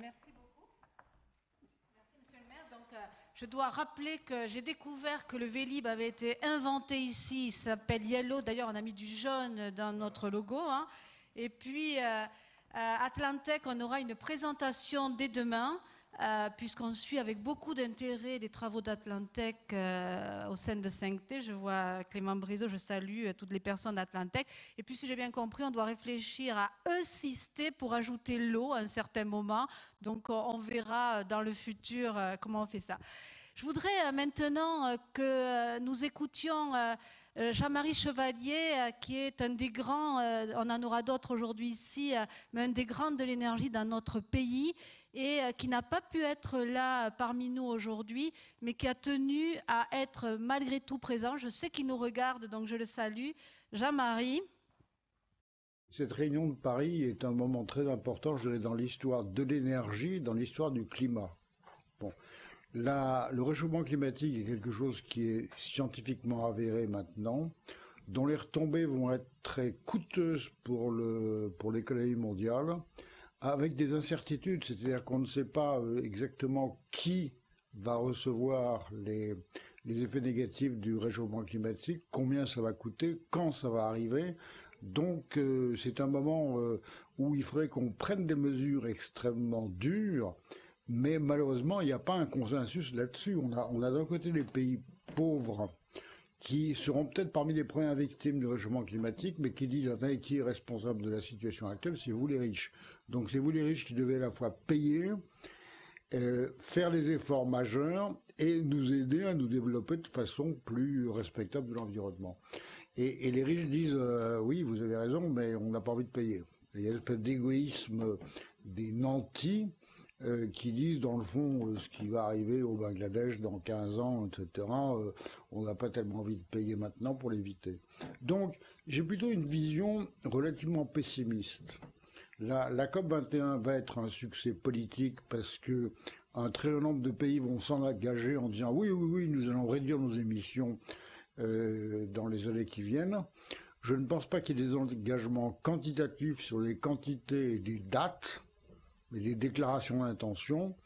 Merci beaucoup. Merci, monsieur le maire. Donc, je dois rappeler que j'ai découvert que le Vélib avait été inventé ici. Il s'appelle Yellow. D'ailleurs, on a mis du jaune dans notre logo. Hein. Et puis, à Atlantec, on aura une présentation dès demain, puisqu'on suit avec beaucoup d'intérêt les travaux d'Atlantec au sein de 5T. Je vois Clément Briseau, je salue toutes les personnes d'Atlantec. Et puis, si j'ai bien compris, on doit réfléchir à E6T pour ajouter l'eau à un certain moment. Donc, on verra dans le futur comment on fait ça. Je voudrais maintenant que nous écoutions Jean-Marie Chevalier, qui est un des grands, on en aura d'autres aujourd'hui ici, mais un des grands de l'énergie dans notre pays et qui n'a pas pu être là parmi nous aujourd'hui, mais qui a tenu à être malgré tout présent. Je sais qu'il nous regarde, donc je le salue. Jean-Marie. Cette réunion de Paris est un moment très important, je dirais, dans l'histoire de l'énergie, dans l'histoire du climat. Bon. Le réchauffement climatique est quelque chose qui est scientifiquement avéré maintenant, dont les retombées vont être très coûteuses pour l'économie mondiale, avec des incertitudes, c'est-à-dire qu'on ne sait pas exactement qui va recevoir les effets négatifs du réchauffement climatique, combien ça va coûter, quand ça va arriver. Donc c'est un moment où il faudrait qu'on prenne des mesures extrêmement dures. Mais malheureusement, il n'y a pas un consensus là-dessus. On a d'un côté les pays pauvres qui seront peut-être parmi les premières victimes du réchauffement climatique, mais qui disent, attendez, qui est responsable de la situation actuelle? C'est vous les riches. Donc c'est vous les riches qui devez à la fois payer, faire les efforts majeurs et nous aider à nous développer de façon plus respectable de l'environnement. Et les riches disent, oui, vous avez raison, mais on n'a pas envie de payer. Il y a une espèce d'égoïsme des nantis, qui disent dans le fond ce qui va arriver au Bangladesh dans 15 ans, etc. On n'a pas tellement envie de payer maintenant pour l'éviter. Donc j'ai plutôt une vision relativement pessimiste. La COP 21 va être un succès politique parce que un très grand nombre de pays vont s'en engager en disant oui, nous allons réduire nos émissions dans les années qui viennent. Je ne pense pas qu'il y ait des engagements quantitatifs sur les quantités et des dates, mais les déclarations d'intention,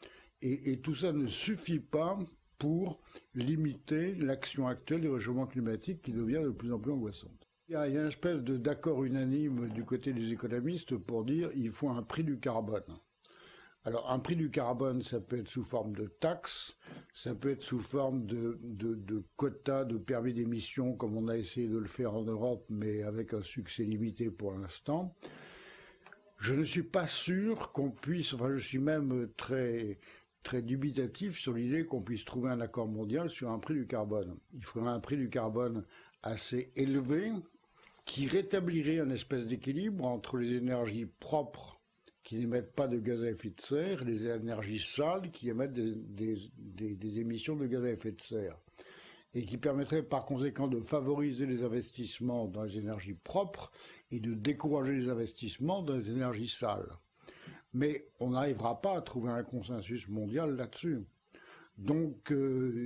et tout ça ne suffit pas pour limiter l'action actuelle du réchauffement climatique qui devient de plus en plus angoissante. Il y a une espèce d'accord unanime du côté des économistes pour dire qu'il faut un prix du carbone. Alors un prix du carbone, ça peut être sous forme de taxes, ça peut être sous forme de quotas, de permis d'émission, comme on a essayé de le faire en Europe, mais avec un succès limité pour l'instant. Je ne suis pas sûr qu'on puisse, je suis même très dubitatif sur l'idée qu'on puisse trouver un accord mondial sur un prix du carbone. Il faudrait un prix du carbone assez élevé qui rétablirait un espèce d'équilibre entre les énergies propres qui n'émettent pas de gaz à effet de serre et les énergies sales qui émettent des émissions de gaz à effet de serre, et qui permettrait par conséquent de favoriser les investissements dans les énergies propres et de décourager les investissements dans les énergies sales. Mais on n'arrivera pas à trouver un consensus mondial là-dessus. Donc,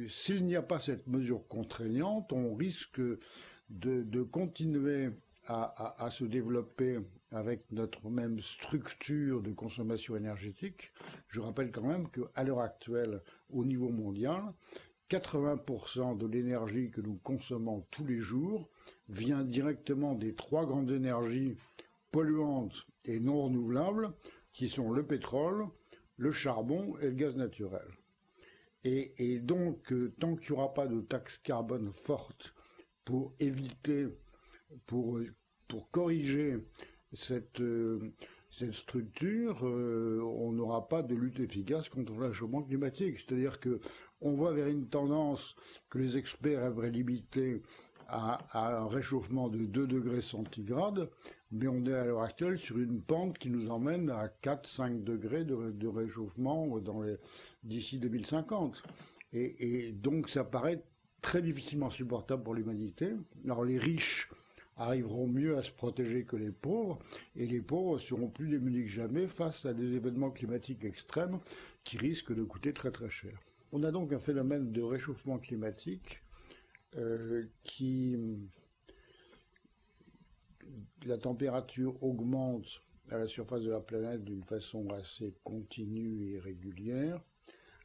s'il n'y a pas cette mesure contraignante, on risque de continuer à se développer avec notre même structure de consommation énergétique. Je rappelle quand même qu'à l'heure actuelle, au niveau mondial, 80% de l'énergie que nous consommons tous les jours vient directement des trois grandes énergies polluantes et non renouvelables, qui sont le pétrole, le charbon et le gaz naturel. Et donc, tant qu'il n'y aura pas de taxe carbone forte pour éviter, pour corriger cette structure, on n'aura pas de lutte efficace contre le réchauffement climatique. C'est-à-dire que on va vers une tendance que les experts aimeraient limiter à un réchauffement de 2 degrés centigrades, mais on est à l'heure actuelle sur une pente qui nous emmène à 4-5 degrés de réchauffement d'ici 2050. Et donc ça paraît très difficilement supportable pour l'humanité. Alors les riches arriveront mieux à se protéger que les pauvres, et les pauvres seront plus démunis que jamais face à des événements climatiques extrêmes qui risquent de coûter très très cher. On a donc un phénomène de réchauffement climatique la température augmente à la surface de la planète d'une façon assez continue et régulière.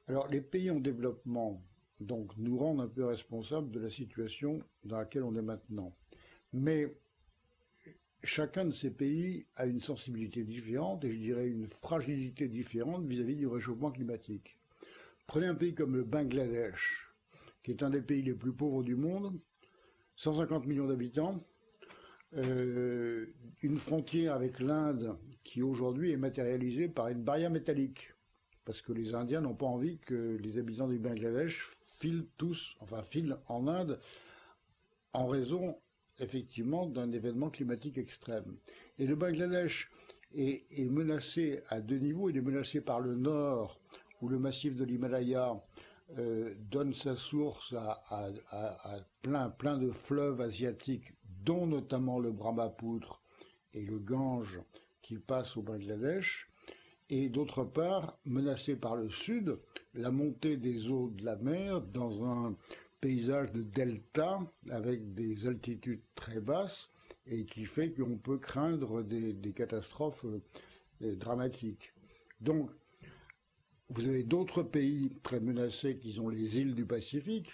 Alors, les pays en développement, donc, nous rendent un peu responsables de la situation dans laquelle on est maintenant. Mais chacun de ces pays a une sensibilité différente et je dirais une fragilité différente vis-à-vis du réchauffement climatique. Prenez un pays comme le Bangladesh, qui est un des pays les plus pauvres du monde, 150 millions d'habitants, une frontière avec l'Inde qui aujourd'hui est matérialisée par une barrière métallique. Parce que les Indiens n'ont pas envie que les habitants du Bangladesh filent en Inde en raison, effectivement, d'un événement climatique extrême. Et le Bangladesh est menacé à deux niveaux. Il est menacé par le nord, où le massif de l'Himalaya donne sa source à plein de fleuves asiatiques, dont notamment le Brahmapoutre et le Gange qui passent au Bangladesh. Et d'autre part, menacé par le sud, la montée des eaux de la mer dans un paysage de delta avec des altitudes très basses et qui fait qu'on peut craindre des catastrophes dramatiques. Donc, vous avez d'autres pays très menacés qui sont les îles du Pacifique,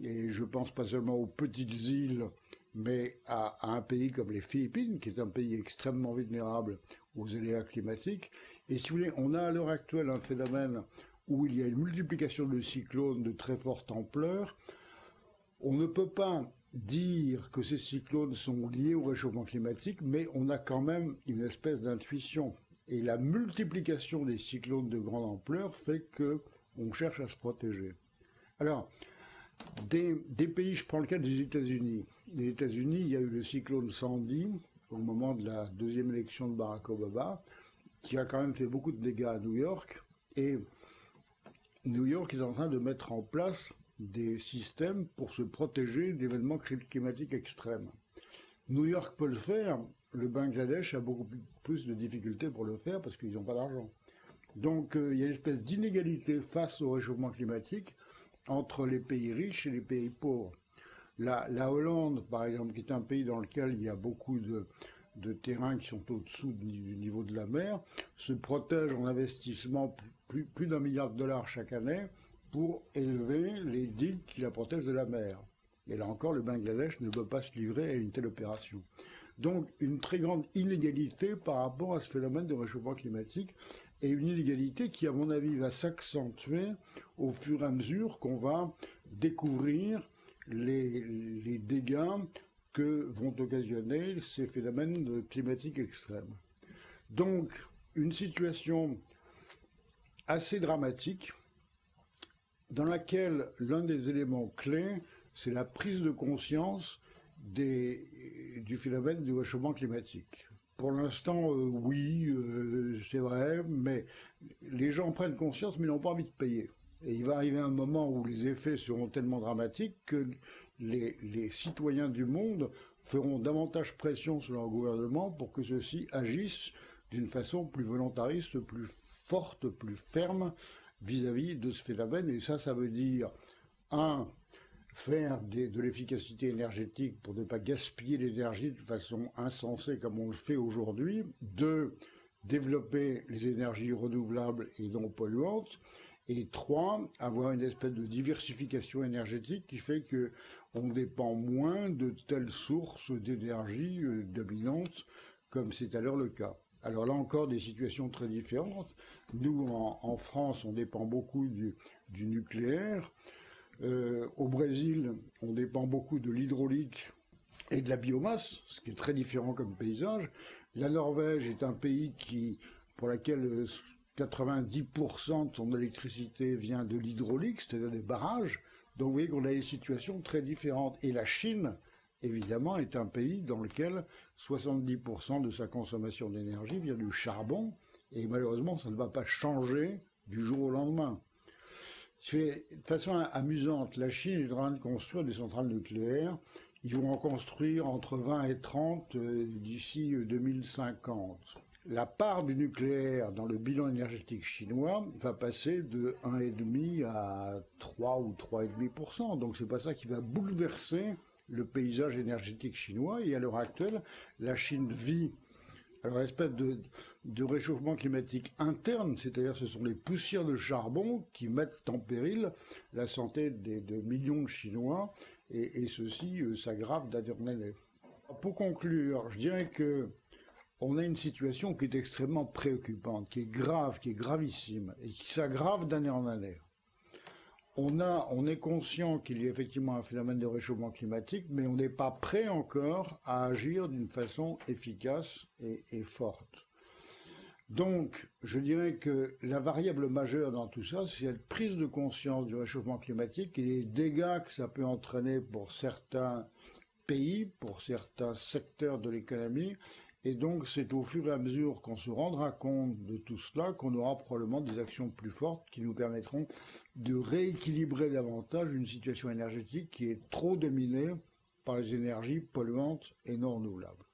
et je pense pas seulement aux petites îles, mais à un pays comme les Philippines, qui est un pays extrêmement vulnérable aux aléas climatiques. Et si vous voulez, on a à l'heure actuelle un phénomène où il y a une multiplication de cyclones de très forte ampleur. On ne peut pas dire que ces cyclones sont liés au réchauffement climatique, mais on a quand même une espèce d'intuition. Et la multiplication des cyclones de grande ampleur fait qu'on cherche à se protéger. Alors, des pays, je prends le cas des États-Unis. Les États-Unis, il y a eu le cyclone Sandy au moment de la deuxième élection de Barack Obama, qui a quand même fait beaucoup de dégâts à New York. Et New York est en train de mettre en place des systèmes pour se protéger d'événements climatiques extrêmes. New York peut le faire, le Bangladesh a beaucoup plus de difficultés pour le faire parce qu'ils n'ont pas d'argent. Donc il y a une espèce d'inégalité face au réchauffement climatique entre les pays riches et les pays pauvres. La Hollande, par exemple, qui est un pays dans lequel il y a beaucoup de terrains qui sont au-dessous du niveau de la mer, se protège en investissement plus d'$1 milliard chaque année pour élever les digues qui la protègent de la mer. Et là encore, le Bangladesh ne peut pas se livrer à une telle opération. Donc une très grande inégalité par rapport à ce phénomène de réchauffement climatique, et une inégalité qui, à mon avis, va s'accentuer au fur et à mesure qu'on va découvrir les dégâts que vont occasionner ces phénomènes climatiques extrêmes. Donc, une situation assez dramatique dans laquelle l'un des éléments clés, c'est la prise de conscience du phénomène du réchauffement climatique. Pour l'instant, oui, c'est vrai, mais les gens prennent conscience, mais ils n'ont pas envie de payer. Et il va arriver un moment où les effets seront tellement dramatiques que les citoyens du monde feront davantage pression sur leur gouvernement pour que ceux-ci agissent d'une façon plus volontariste, plus forte, plus ferme vis-à-vis de ce phénomène. Et ça veut dire, faire de l'efficacité énergétique pour ne pas gaspiller l'énergie de façon insensée comme on le fait aujourd'hui. 2, développer les énergies renouvelables et non polluantes. Et 3, avoir une espèce de diversification énergétique qui fait qu'on dépend moins de telles sources d'énergie dominantes comme c'est à l'heure le cas. Alors là encore, des situations très différentes. Nous, en France, on dépend beaucoup du nucléaire. Au Brésil, on dépend beaucoup de l'hydraulique et de la biomasse, ce qui est très différent comme paysage. La Norvège est un pays pour lequel 90% de son électricité vient de l'hydraulique, c'est-à-dire des barrages. Donc vous voyez qu'on a des situations très différentes. Et la Chine, évidemment, est un pays dans lequel 70% de sa consommation d'énergie vient du charbon. Et malheureusement, ça ne va pas changer du jour au lendemain. De façon amusante, la Chine est en train de construire des centrales nucléaires. Ils vont en construire entre 20 et 30 d'ici 2050. La part du nucléaire dans le bilan énergétique chinois va passer de 1,5 à 3 ou 3,5%. Donc c'est pas ça qui va bouleverser le paysage énergétique chinois. Et à l'heure actuelle, la Chine vit Alors, l'espèce de réchauffement climatique interne, c'est-à-dire ce sont les poussières de charbon qui mettent en péril la santé de millions de Chinois, et ceci s'aggrave d'année en année. Pour conclure, je dirais que on a une situation qui est extrêmement préoccupante, qui est grave, qui est gravissime, et qui s'aggrave d'année en année. On est conscient qu'il y a effectivement un phénomène de réchauffement climatique, mais on n'est pas prêt encore à agir d'une façon efficace et forte. Donc, je dirais que la variable majeure dans tout ça, c'est cette prise de conscience du réchauffement climatique et les dégâts que ça peut entraîner pour certains pays, pour certains secteurs de l'économie. Et donc, c'est au fur et à mesure qu'on se rendra compte de tout cela qu'on aura probablement des actions plus fortes qui nous permettront de rééquilibrer davantage une situation énergétique qui est trop dominée par les énergies polluantes et non renouvelables.